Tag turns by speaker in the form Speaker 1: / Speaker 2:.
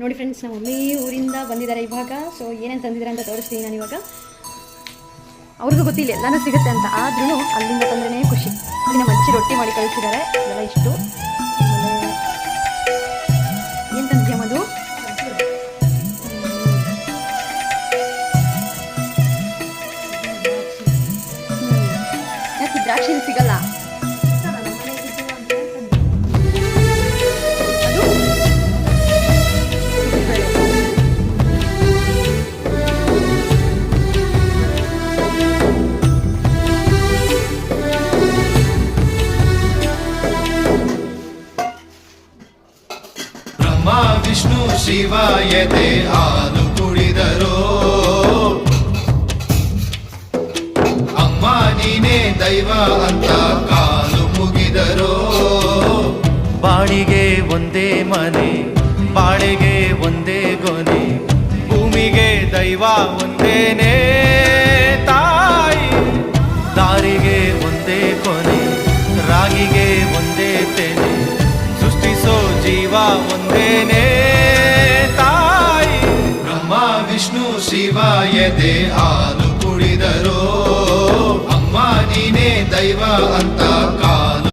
Speaker 1: ನೋಡಿ ಫ್ರೆಂಡ್ಸ್, ನಮ್ಮ ಮಮ್ಮಿ ಊರಿಂದ ಬಂದಿದ್ದಾರೆ ಇವಾಗ. ಸೊ ಏನೇನು ತಂದಿದ್ದಾರೆ ಅಂತ ತೋರಿಸ್ತೀನಿ ನಾನು ಇವಾಗ. ಅವ್ರಿಗೂ ಗೊತ್ತಿಲ್ಲ ಎಲ್ಲನೂ ಸಿಗುತ್ತೆ ಅಂತ, ಆದ್ರೂ ಅಲ್ಲಿಂದ ತಂದ್ರೇ ಖುಷಿ. ನಮ್ಮ ಅಜ್ಜಿ ರೊಟ್ಟಿ ಮಾಡಿ ಕಳಿಸಿದ್ದಾರೆ, ಅದೆಲ್ಲ ಇಷ್ಟು. ಏನು ತಂದಿದ್ಯಾ ಮದು? ಯಾಕೆ ದ್ರಾಕ್ಷಿ ಸಿಗಲ್ಲ?
Speaker 2: ವಿಷ್ಣು ಶಿವಾಯತೆ ಹಾಲು ಕುಡಿದರೋ, ಅಮ್ಮ ನೀನೇ ದೈವ ಅಂತ ಕಾಲು ಮುಗಿದರೋ. ಬಾಳಿಗೆ ಒಂದೇ ಮನೆ, ಬಾಳೆಗೆ ಒಂದೇ ಗೊನೆ, ಭೂಮಿಗೆ ದೈವ ಒಂದೇನೇ ತಾಯಿ. ದಾರಿಗೆ ಒಂದೇ ಕೊನೆ, ರಾಗಿಗೆ ಒಂದೇ ತೆನೆ, ಸೃಷ್ಟಿಸೋ ಜೀವ ಒಂದೇನೇ ತಾಯಿ. ಬ್ರಹ್ಮ ವಿಷ್ಣು ಶಿವ ಎದೆ ಹಾಲು ಕುಡಿದರೋ, ಅಮ್ಮ ನೀನೇ ದೈವ ಅಂತ